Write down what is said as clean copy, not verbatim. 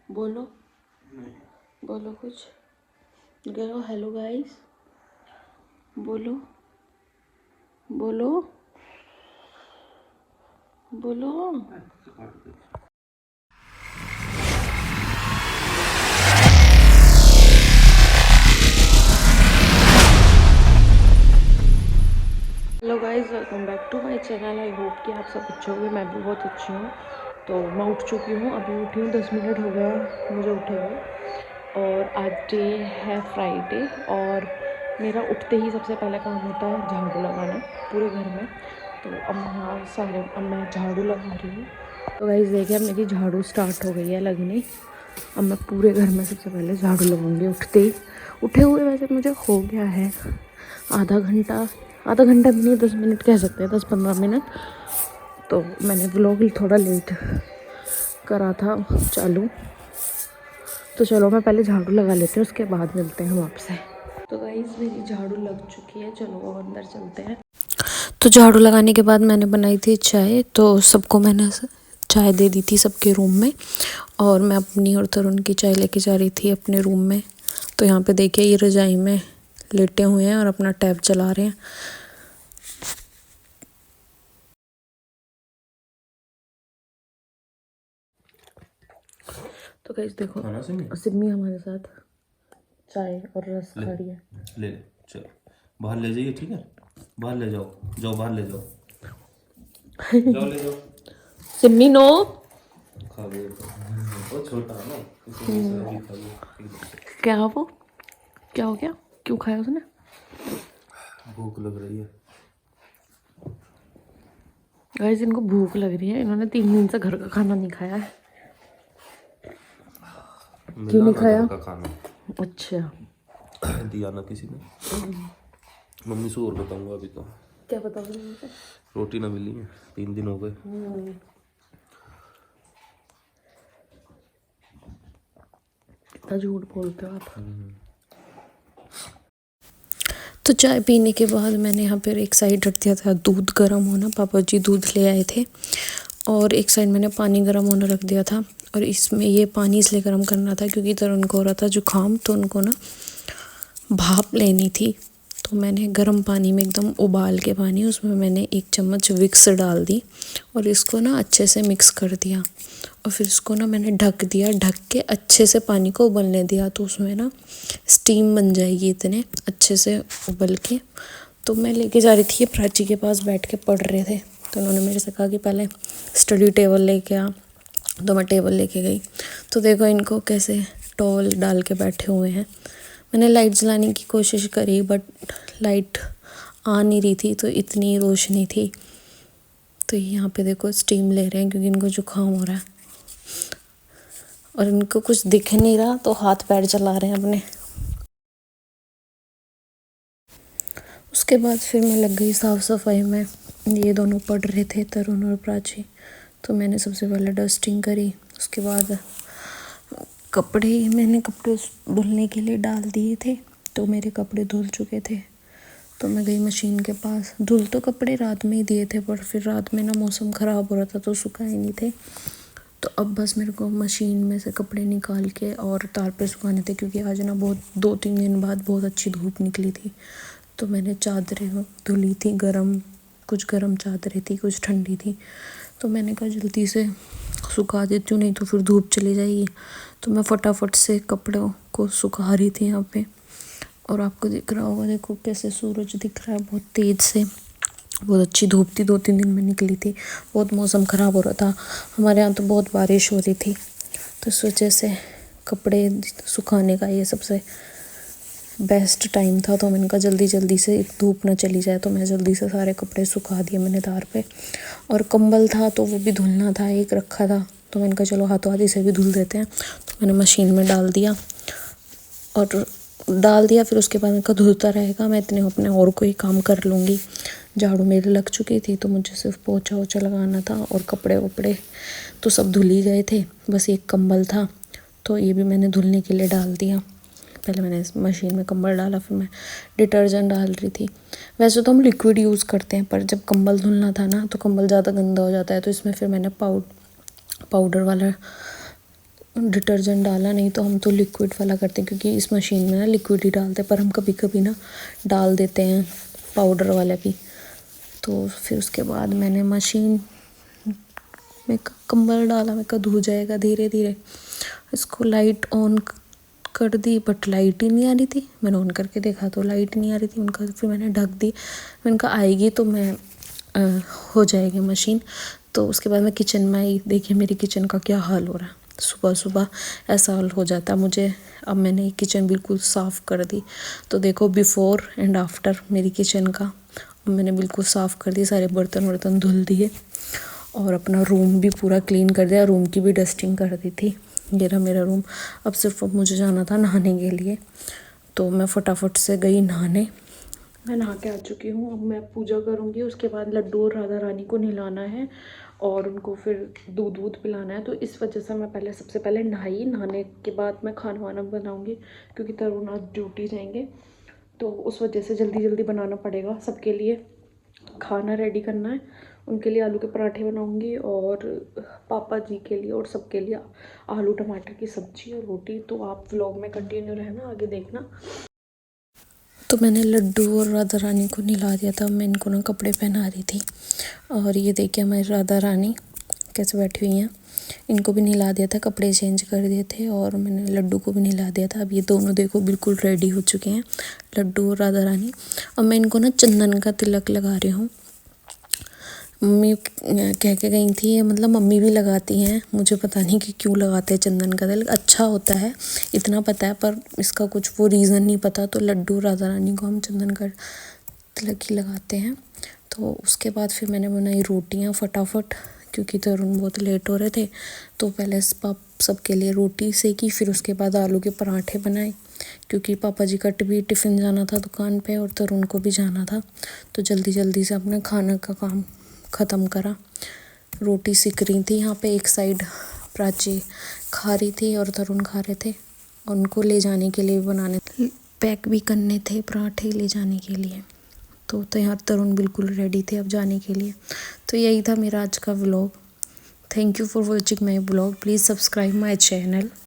बोलो बोलो कुछ करो। हेलो गाइस, बोलो बोलो बोलो। Hello guys, welcome back to my channel. I hope कि आप सब अच्छे होंगे। मैं भी बहुत अच्छी हूँ। तो मैं उठ चुकी हूँ, अभी उठी हूँ, 10 मिनट हो गया मुझे उठे हुए। और आज डे है फ्राइडे और मेरा उठते ही सबसे पहले काम होता है झाड़ू लगाना पूरे घर में। तो अब मैं झाड़ू लगा रही हूँ। तो गाइस देखिए, अब मेरी झाड़ू स्टार्ट हो गई है लगनी। अब मैं पूरे घर में सबसे पहले झाड़ू लगाऊंगी उठते ही। उठे हुए वैसे मुझे हो गया है आधा घंटा भी नहीं, 10 मिनट कह सकते हैं, 10-15 मिनट। तो मैंने व्लॉग थोड़ा लेट करा था चालू। तो चलो मैं पहले झाड़ू लगा लेती हूँ, उसके बाद मिलते हैं हम आपसे। तो गाइस मेरी झाड़ू लग चुकी है, चलो अब अंदर चलते हैं। तो झाड़ू लगाने के बाद मैंने बनाई थी चाय, तो सबको मैंने चाय दे दी थी सबके रूम में। और मैं अपनी और तरुण की चाय लेके जा रही थी अपने रूम में। तो यहाँ पे देखिए, ये रजाई में लेटे हुए हैं और अपना टैब चला रहे हैं। तो गाइस देखो, सिम्मी हमारे साथ चाय और रस खा रही है। ले चलो बाहर ले जाइए, ठीक है? बाहर ले जाओ, जाओ बाहर ले जाओ। जाओ ले जाओ। सिम्मी नो। खा गए वो छोटा है ना, इसलिए खा गया एकदम से। क्या वो क्या हो गया? क्यों खाया उसने? भूख लग रही है। गाइस इनको भूख लग रही है, इन्होंने 3 दिन से घर का खाना नहीं खाया है। क्यों नहीं खाया? घर का खाना अच्छा दिया ना किसी ने। मम्मी से और बताऊंगा अभी तो। क्या बताओगे मुझे? रोटी ना मिली है, 3 दिन हो गए। इतना झूठ बोलते हो आप। तो चाय पीने के बाद मैंने यहाँ पर एक साइड रख दिया था दूध गर्म होना। पापा जी दूध ले आए थे और एक साइड मैंने पानी गर्म होना रख दिया था। और इसमें ये पानी इसलिए गर्म करना था क्योंकि तरुण को हो रहा था जुकाम, तो उनको ना भाप लेनी थी। तो मैंने गर्म पानी में एकदम उबाल के पानी, उसमें मैंने 1 चम्मच विक्स डाल दी और इसको ना अच्छे से मिक्स कर दिया। और फिर इसको ना मैंने ढक दिया, ढक के अच्छे से पानी को उबलने दिया। तो उसमें ना स्टीम बन जाएगी इतने अच्छे से उबल के। तो मैं लेके जा रही थी, ये प्राची के पास बैठ के पढ़ रहे थे। तो उन्होंने मेरे से कहा कि पहले स्टडी टेबल लेके आ। तो मैं टेबल लेके गई। तो देखो इनको कैसे टॉवल डाल के बैठे हुए हैं। मैंने लाइट जलाने की कोशिश करी बट लाइट आ नहीं रही थी, तो इतनी रोशनी थी। तो यहाँ पे देखो स्टीम ले रहे हैं क्योंकि इनको जुकाम हो रहा है और इनको कुछ दिख नहीं रहा, तो हाथ पैर चला रहे हैं अपने। उसके बाद फिर मैं लग गई साफ़ सफाई में। ये दोनों पढ़ रहे थे, तरुण और प्राची। तो मैंने सबसे पहले डस्टिंग करी। उसके बाद मैंने कपड़े धुलने के लिए डाल दिए थे, तो मेरे कपड़े धुल चुके थे। तो मैं गई मशीन के पास। धुल तो कपड़े रात में ही दिए थे, पर फिर रात में ना मौसम ख़राब हो रहा था तो सुखाए नहीं थे। तो अब बस मेरे को मशीन में से कपड़े निकाल के और तार पे सुखाने थे, क्योंकि आज ना 2-3 दिन बाद बहुत अच्छी धूप निकली थी। तो मैंने चादरें धुली थी, कुछ गर्म चादरें थी, कुछ ठंडी थी। तो मैंने कहा जल्दी से सुखा देती हूँ, नहीं तो फिर धूप चली जाएगी। तो मैं फटाफट से कपड़ों को सुखा रही थी यहाँ पे। और आपको दिख रहा होगा, देखो कैसे सूरज दिख रहा है बहुत तेज़ से। बहुत अच्छी धूप थी, 2-3 दिन में निकली थी। बहुत मौसम ख़राब हो रहा था हमारे यहाँ, तो बहुत बारिश हो रही थी। तो इस वजह से कपड़े सुखाने का ये सबसे बेस्ट टाइम था। तो मैंने कहा जल्दी जल्दी से धूप ना चली जाए, तो मैं जल्दी से सारे कपड़े सुखा दिए मैंने तार पे। और कंबल था तो वो भी धुलना था, एक रखा था। तो मैंने कहा चलो हाथों हाथ इसे भी धुल देते हैं। तो मैंने मशीन में डाल दिया। फिर उसके बाद उनका धुलता रहेगा, मैं इतने अपने और कोई काम कर लूँगी। झाड़ू मेरी लग चुकी थी, तो मुझे सिर्फ पोछा वोछा लगाना था। और कपड़े वपड़े तो सब धुल ही गए थे, बस एक कंबल था, तो ये भी मैंने धुलने के लिए डाल दिया। पहले मैंने इस मशीन में कंबल डाला, फिर मैं डिटर्जेंट डाल रही थी। वैसे तो हम लिक्विड यूज़ करते हैं, पर जब कंबल धुलना था ना, तो कंबल ज़्यादा गंदा हो जाता है। तो इसमें फिर मैंने पाउडर वाला डिटर्जेंट डाला, नहीं तो हम तो लिक्विड वाला करते हैं क्योंकि इस मशीन में ना लिक्विड ही डालते हैं, पर हम कभी कभी ना डाल देते हैं पाउडर वाला भी। तो फिर उसके बाद मैंने मशीन में कंबल डाला, मैं कहा धो जाएगा धीरे धीरे। इसको लाइट ऑन कर दी बट लाइट ही नहीं आ रही थी। मैंने ऑन करके देखा तो लाइट नहीं आ रही थी उनका, फिर मैंने ढक दी। मैंने कहा आएगी तो मैं हो जाएगी मशीन। तो उसके बाद मैं किचन में आई, देखिए मेरी किचन का क्या हाल हो रहा है। सुबह सुबह ऐसा हाल हो जाता है मुझे। अब मैंने किचन बिल्कुल साफ़ कर दी, तो देखो बिफ़ोर एंड आफ्टर मेरी किचन का। अब मैंने बिल्कुल साफ़ कर दी, सारे बर्तन वर्तन धुल दिए और अपना रूम भी पूरा क्लीन कर दिया, रूम की भी डस्टिंग कर दी थी। ये रहा मेरा रूम। अब सिर्फ अब मुझे जाना था नहाने के लिए, तो मैं फटाफट से गई नहाने। मैं नहा के आ चुकी हूँ। अब मैं पूजा करूँगी, उसके बाद लड्डू और राधा रानी को नहलाना है और उनको फिर दूध पिलाना है। तो इस वजह से मैं सबसे पहले नहाई। नहाने के बाद मैं खाना वाना बनाऊँगी क्योंकि तरुण आज ड्यूटी जाएंगे, तो उस वजह से जल्दी जल्दी बनाना पड़ेगा। सबके लिए खाना रेडी करना है। उनके लिए आलू के पराठे बनाऊंगी और पापा जी के लिए और सबके लिए आलू टमाटर की सब्जी और रोटी। तो आप व्लॉग में कंटिन्यू रहना, आगे देखना। तो मैंने लड्डू और राधा रानी को नहला दिया था। मैं इनको ना कपड़े पहना रही थी और ये देखिए हमारी राधा रानी कैसे बैठी हुई हैं। इनको भी नहला दिया था, कपड़े चेंज कर दिए थे और मैंने लड्डू को भी नहला दिया था। अब ये दोनों देखो बिल्कुल रेडी हो चुके हैं, लड्डू और राधा रानी। अब मैं इनको ना चंदन का तिलक लगा रही हूँ। मम्मी कह के गई थी, मतलब मम्मी भी लगाती हैं, मुझे पता नहीं कि क्यों लगाते हैं चंदन का तिलक। अच्छा होता है इतना पता है, पर इसका कुछ वो रीज़न नहीं पता। तो लड्डू राधा रानी को हम चंदन का तिलक ही लगाते हैं। तो उसके बाद फिर मैंने बनाई रोटियां फटाफट, क्योंकि तरुण बहुत लेट हो रहे थे। तो पहले सबके लिए रोटी सेकी, फिर उसके बाद आलू के पराठे बनाए क्योंकि पापा जी का भी टिफ़िन जाना था दुकान पे और तरुण को भी जाना था। तो जल्दी जल्दी से अपने खाना का काम ख़त्म करा। रोटी सिक रही थी यहाँ पे, एक साइड प्राची खा रही थी और तरुण खा रहे थे। और उनको ले जाने के लिए बनाने पैक भी करने थे पराठे ले जाने के लिए। तो यहाँ तरुण बिल्कुल रेडी थे अब जाने के लिए। तो यही था मेरा आज का vlog. Thank you for watching my vlog. Please subscribe my channel.